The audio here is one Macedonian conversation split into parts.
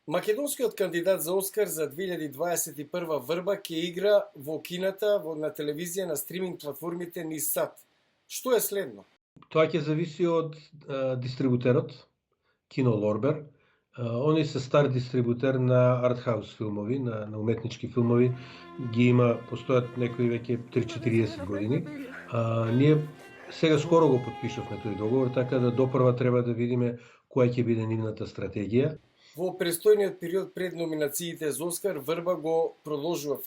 Македонскиот кандидат за Оскар за 2021 Врба ќе игра во кината, на телевизија, на стриминг платформите низ САТ. Што е следно? Тоа ќе зависи од дистрибутерот, Кино Лорбер. Они се стар дистрибутер на артхаус филмови, на уметнички филмови. Ги има, постојат некои веќе 3-40 години. Ние сега скоро го подпишавме тој договор, така да допрва треба да видиме која ќе биде нивната стратегија. Во престојниот период пред номинациите за Оскар, Врба го продолжува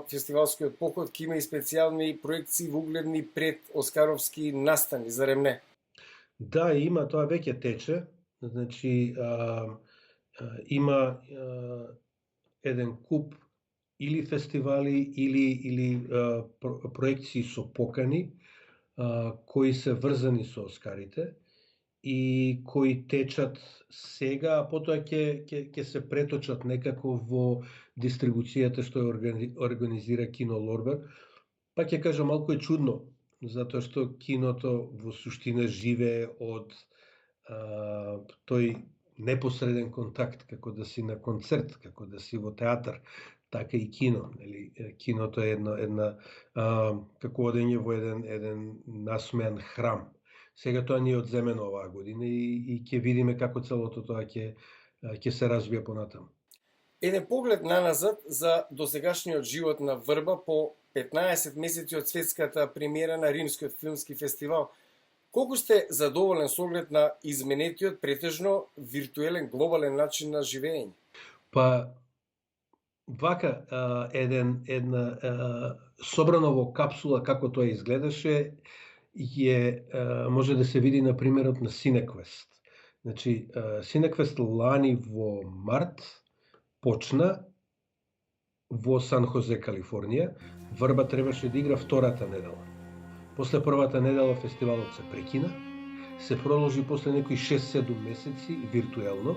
фестивалскиот поход, ќе има и специјални проекции во угледни пред оскаровски настани, зарем не? Да, има, тоа веќе тече. Значи, има еден куп или фестивали или проекции со покани кои се врзани со Оскарите и кои течат сега, а потоа ќе се преточат некако во дистрибуцијата што ја организира Кино Лорбер. Па ќе кажам, малку е чудно, затоа што киното во суштина живее од тој непосреден контакт, како да си на концерт, како да си во театар, така и кино. Киното е една како одење во еден насмеан храм. Сега тоа ни е одземено оваа година и ќе видиме како целото тоа ќе се развие понатаму. Еден поглед наназад за досегашниот живот на Врба по 15 месеци од светската премиера на Римскиот филмски фестивал. Колку сте задоволен со оглед на изменетиот претежно виртуелен глобален начин на живење? Па вака една собрано во капсула како тоа изгледаше може да се види на примерот на Cinekvest. Значи, Cinekvest лани во март почна во Сан Хозе, Калифорнија. Врба требаше да игра втората недела. После првата недела фестивалот се прекина, се продолжи после некои 6-7 месеци виртуелно.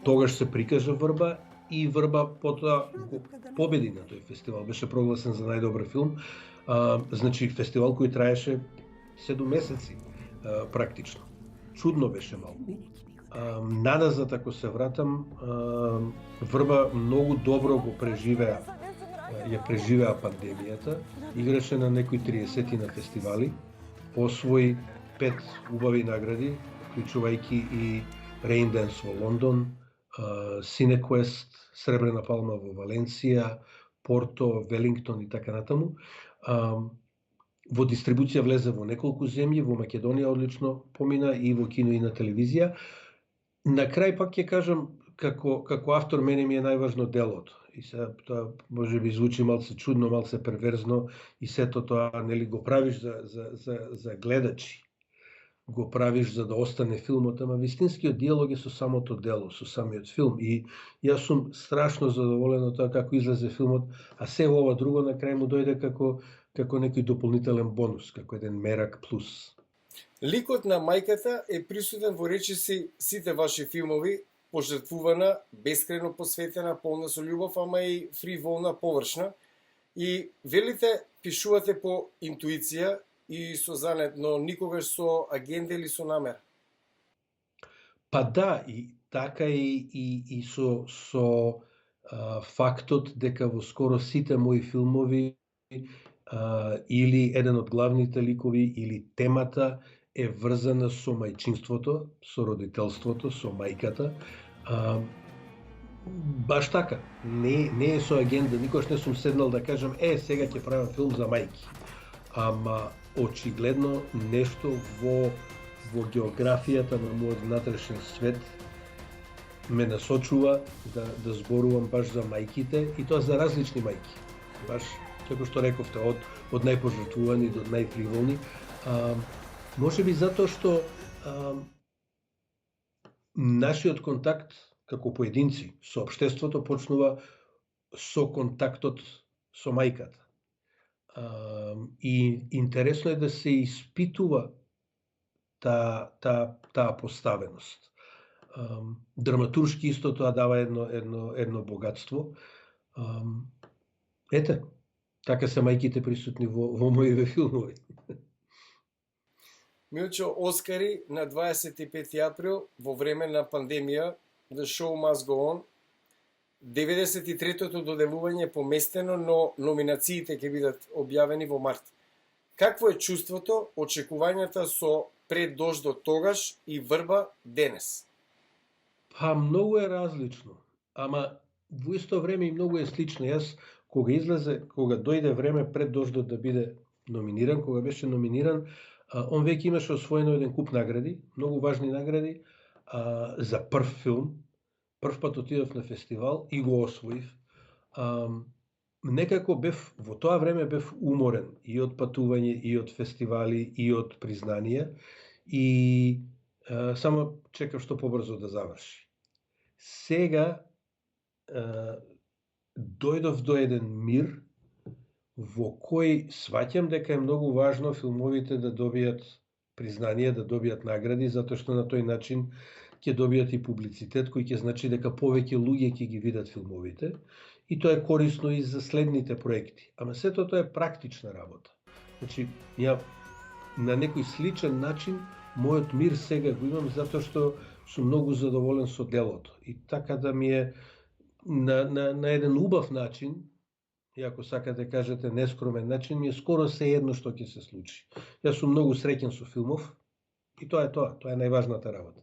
Тогаш се прикажа Врба и Врба потоа го победи на тој фестивал. Беше прогласен за најдобар филм. Значи, фестивал кој траеше 7 месеци практично. Чудно беше малку. Надазад, ако се вратам, Врба многу добро го преживеа пандемијата, играше на некои 30 на фестивали, освои 5 убави награди, вклучувајќи и Raindance во Лондон, Cinekvest, Сребрена палма во Валенција, Порто, Велингтон и така натаму. Во дистрибуција влезе во неколку земји, во Македонија одлично помина и во кино и на телевизија. На крај пак ќе кажам, како автор мене ми е најважно делото. И сега тоа може би звучи малце чудно, малце перверзно и сето тоа нели го правиш за гледачи. Го правиш за да остане филмот, ама вистинскиот диалог е со самото дело, со самиот филм. И јас сум страшно задоволен од тоа како излезе филмот, а се ова друго на крај му дојде како некој дополнителен бонус, како еден мерак плюс. Ликот на мајката е присутен во речиси сите ваши филмови, пожртвувана, бескрајно посветена, полна со љубов, ама и фриволна, површна. И велите, пишувате по интуиција и со занет, но никогаш со агенда или со намера. Па да, и така и со фактот дека во скоро сите мои филмови или еден од главните ликови или темата е врзана со мајчинството, со родителството, со мајката. Баш така, не е со агенда, никош не сум седнал да кажам, сега ќе правам филм за мајки. Ама очигледно нешто во географијата на мојот внатрешен свет ме насочува да зборувам баш за мајките и тоа за различни мајки. Баш, како што рековте, од најпожртвувани до најфриволни. Може би затоа што нашиот контакт како поединци со општеството почнува со контактот со мајката. И интересно е да се испитува таа поставеност. Драматуршки исто тоа дава едно богатство. Ете, така се мајките присутни во моите филмови. Милчо, Оскари на 25 април во време на пандемија The Show Must Go On. 93-тото доделување е поместено, но номинациите ќе бидат објавени во март. Какво е чувството, очекувањата со Пред дождот тогаш и Врба денес? Па многу е различно, ама во исто време и многу е слично. Јас кога дојде време Пред дождот да биде номиниран, кога беше номиниран, он веќе имаше освоено еден куп награди, многу важни награди за прв филм. Прв пат отидов на фестивал и го освоив. Некако во тоа време бев уморен и од патување, и од фестивали, и од признанија и само чекав што побрзо да заврши. Сега дојдов до еден мир во кој сваќам дека е многу важно филмовите да добијат признанија, да добијат награди, затоа што на тој начин ќе добијат и публицитет, кој ќе значи дека повеќе луѓе ќе ги видат филмовите и тоа е корисно и за следните проекти. Ама сето тоа е практична работа. Значи, ја на некој сличен начин мојот мир сега го имам затоа што сум многу задоволен со делото. И така да ми е на еден убав начин, и ако сакате да кажете нескромен начин, ми е скоро се едно што ќе се случи. Јас сум многу среќен со филмов и тоа е најважната работа.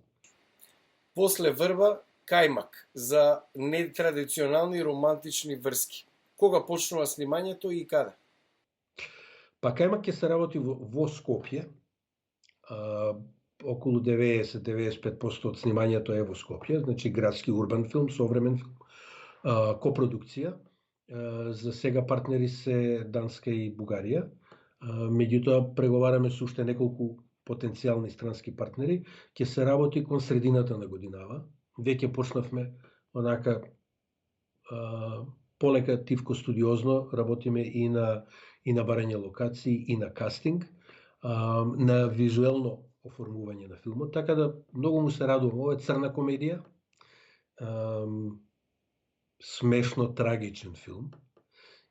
После Врба, Кајмак за нетрадиционални романтични врски. Кога почнува снимањето и каде? Па Кајмак ќе се работи во Скопје. Околу 90-95% од снимањето е во Скопје, значи градски урбан филм, современ филм, копродукција. За сега партнери се Данска и Бугарија. Меѓутоа преговараме со уште неколку потенцијални странски партнери. Ќе се работи кон средината на годинава. Веќе почнавме онака полека тивко студиозно, работиме и на барање локации, и на кастинг, на визуелно оформување на филмот, така да многу му се радувам. Ова е црна комедија, смешно трагичен филм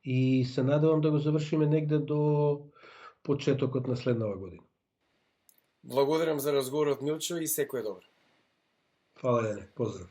и се надевам да го завршиме негде до почетокот на следнава година. Благодарам за разговорот, Милчо, и секој добро. Фала, Јане, поздрав.